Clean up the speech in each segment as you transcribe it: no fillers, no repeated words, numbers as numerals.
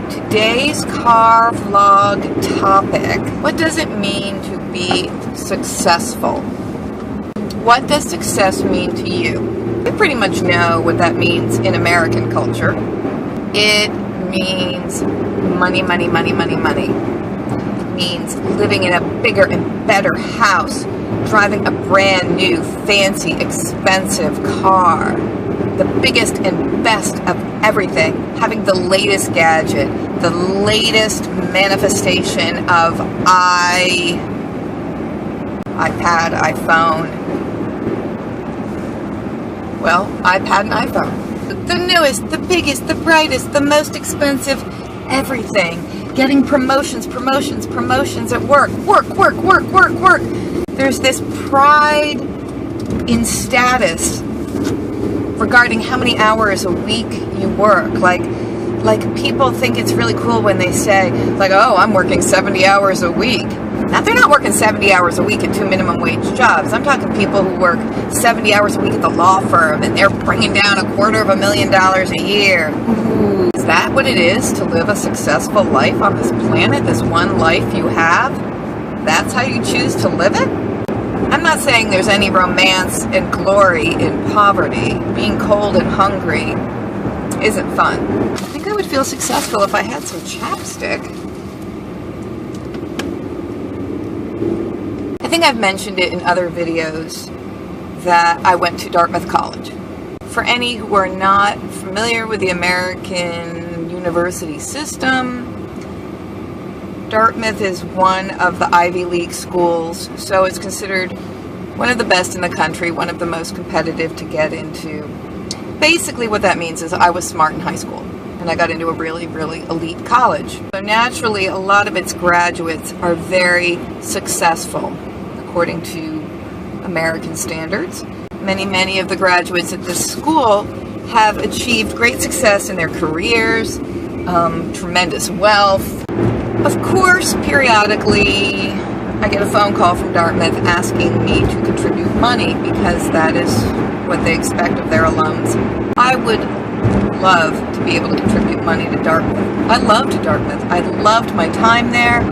Today's car vlog topic: what does it mean to be successful? What does success mean to you? We pretty much know what that means in American culture. It means money, money, money, money, money. It means living in a bigger and better house, driving a brand new, fancy, expensive car, the biggest and best of everything, having the latest gadget, the latest manifestation of iPad, iPhone. Well, iPad and iPhone. The newest, the biggest, the brightest, the most expensive, everything. Getting promotions at work. Work. There's this pride in status regarding how many hours a week you work. Like people think it's really cool when they say, like, oh, I'm working 70 hours a week. Now, they're not working 70 hours a week at 2 minimum wage jobs. I'm talking people who work 70 hours a week at the law firm, and they're bringing down $250,000 a year. Ooh, is that what it is to live a successful life on this planet, this one life you have? That's how you choose to live it? I'm not saying there's any romance and glory in poverty. Being cold and hungry isn't fun. I think I would feel successful if I had some chapstick. I think I've mentioned it in other videos that I went to Dartmouth College. For any who are not familiar with the American university system, Dartmouth is one of the Ivy League schools, so it's considered one of the best in the country, one of the most competitive to get into. Basically what that means is I was smart in high school, and I got into a really, really elite college. So naturally, a lot of its graduates are very successful, according to American standards. Many of the graduates at this school have achieved great success in their careers, tremendous wealth. Of course, periodically, I get a phone call from Dartmouth asking me to contribute money because that is what they expect of their alums. I would love to be able to contribute money to Dartmouth. I loved Dartmouth. I loved my time there.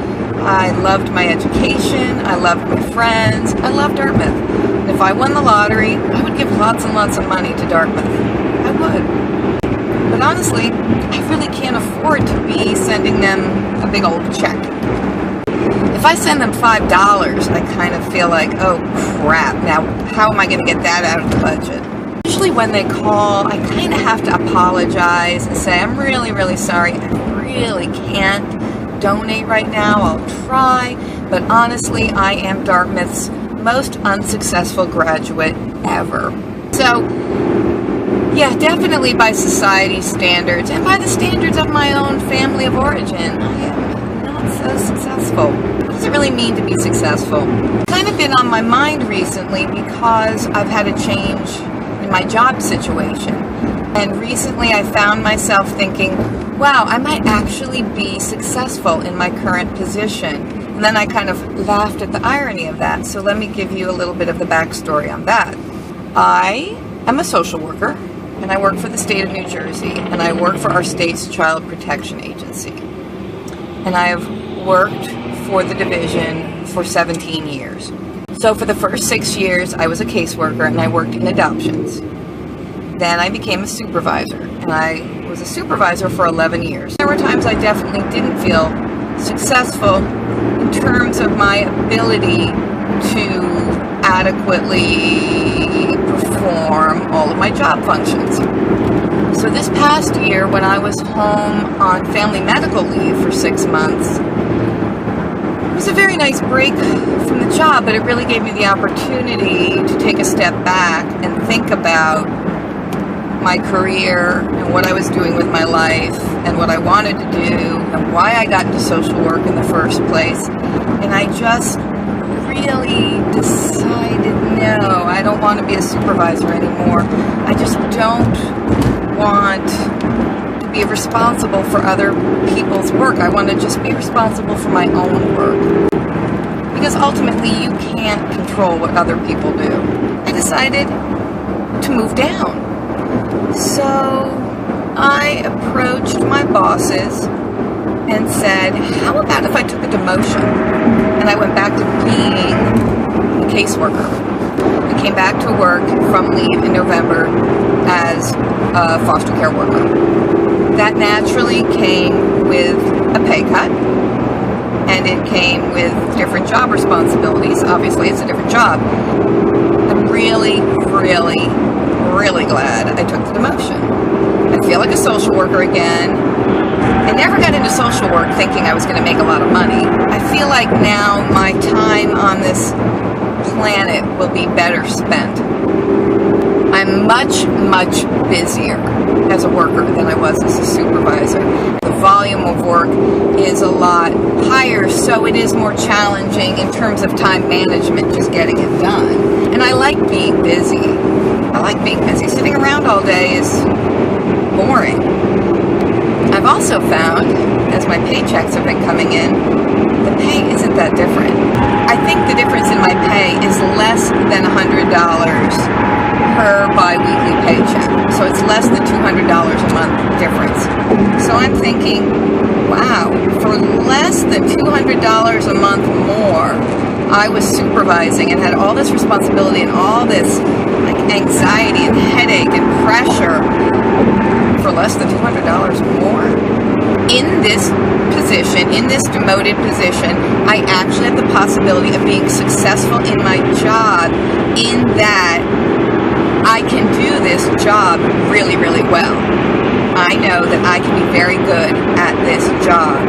I loved my education. I loved my friends. I loved Dartmouth. And if I won the lottery, I would give lots and lots of money to Dartmouth. I would. But honestly, I really can't afford to be sending them a big old check. If I send them $5, I kind of feel like, oh crap, now how am I going to get that out of the budget? Usually when they call, I kind of have to apologize and say, I'm really, really sorry. I really can't donate right now. I'll try. But honestly, I am Dartmouth's most unsuccessful graduate ever. So, yeah, definitely by society standards and by the standards of my own family of origin, I am not so successful. What does it really mean to be successful? It's kind of been on my mind recently because I've had a change in my job situation. And recently I found myself thinking, wow, I might actually be successful in my current position. And then I kind of laughed at the irony of that. So let me give you a little bit of the backstory on that. I am a social worker, and I work for the state of New Jersey, and I work for our state's Child Protection Agency. And I have worked for the division for 17 years. So for the first 6 years, I was a caseworker, and I worked in adoptions. Then I became a supervisor, and I was a supervisor for 11 years. There were times I definitely didn't feel successful in terms of my ability to adequately perform all of my job functions. So this past year, when I was home on family medical leave for 6 months, it was a very nice break from the job, but it really gave me the opportunity to take a step back and think about my career and what I was doing with my life and what I wanted to do and why I got into social work in the first place. And I just really decided, no, I don't want to be a supervisor anymore. I just don't want to be responsible for other people's work. I want to just be responsible for my own work. Because ultimately you can't control what other people do. I decided to move down. So I approached my bosses said, how about if I took a demotion and I went back to being a caseworker? I came back to work from leave in November as a foster care worker. That naturally came with a pay cut, and it came with different job responsibilities. Obviously, it's a different job. I'm really, really, really glad I took the demotion. I feel like a social worker again. I never got into social work thinking I was going to make a lot of money. I feel like now my time on this planet will be better spent. I'm much, much busier as a worker than I was as a supervisor. The volume of work is a lot higher, so it is more challenging in terms of time management, just getting it done. And I like being busy. I like being busy. Sitting around all day is boring. I've also found, as my paychecks have been coming in, the pay isn't that different. I think the difference in my pay is less than $100 per bi-weekly paycheck. So it's less than $200 a month difference. So I'm thinking, wow, for less than $200 a month more, I was supervising and had all this responsibility and all this like anxiety and headache and pressure for less than $200 more. In this position, in this demoted position, I actually have the possibility of being successful in my job in that I can do this job really, really well. I know that I can be very good at this job.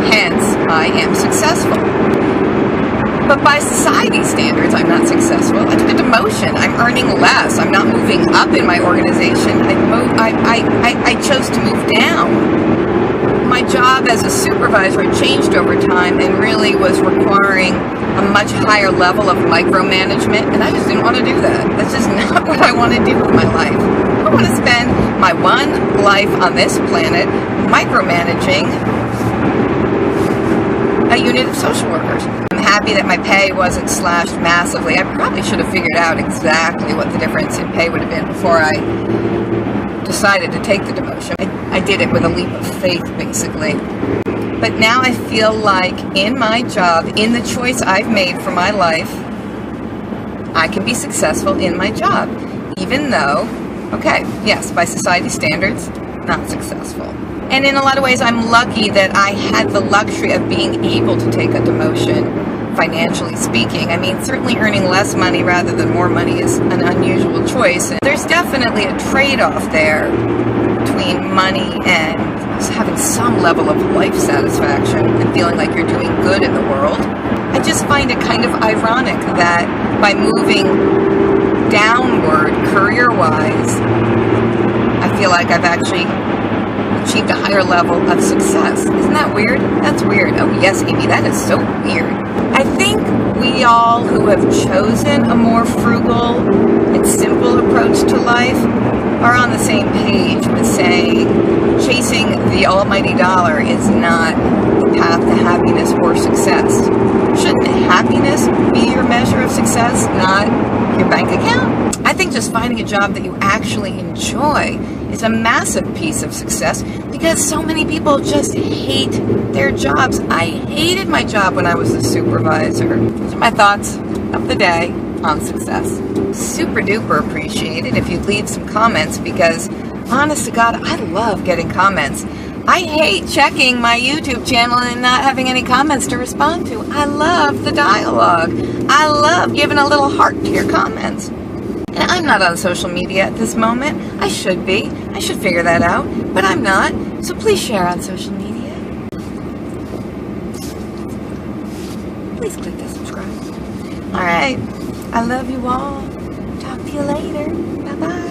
Hence, I am successful. But by society standards, I'm not successful. I took a demotion. I'm earning less. I'm not moving up in my organization. I chose to move down. My job as a supervisor had changed over time and really was requiring a much higher level of micromanagement, and I just didn't want to do that. That's just not what I want to do with my life. I want to spend my one life on this planet micromanaging a unit of social workers. I'm happy that my pay wasn't slashed massively. I probably should have figured out exactly what the difference in pay would have been before I decided to take the demotion. I did it with a leap of faith, basically. But now I feel like in my job, in the choice I've made for my life, I can be successful in my job, even though, okay, yes, by society standards, not successful. And in a lot of ways, I'm lucky that I had the luxury of being able to take a demotion, financially speaking. I mean, certainly earning less money rather than more money is an unusual choice. And there's definitely a trade-off there between money and having some level of life satisfaction and feeling like you're doing good in the world. I just find it kind of ironic that by moving downward career-wise, I feel like I've actually achieved a higher level of success. Isn't that weird? That's weird. Oh yes, Amy, that is so weird. I think we all who have chosen a more frugal and simple approach to life are on the same page with saying chasing the almighty dollar is not the path to happiness or success. Shouldn't happiness be your measure of success, not your bank account? I think just finding a job that you actually enjoy is a massive piece of success because so many people just hate their jobs. I hated my job when I was a supervisor. Those are my thoughts of the day on success. Super duper appreciate it if you'd leave some comments because honest to God, I love getting comments. I hate checking my YouTube channel and not having any comments to respond to. I love the dialogue. I love giving a little heart to your comments. And I'm not on social media at this moment. I should be. I should figure that out. But I'm not. So please share on social media. Please click that subscribe. Alright. I love you all. Talk to you later. Bye-bye.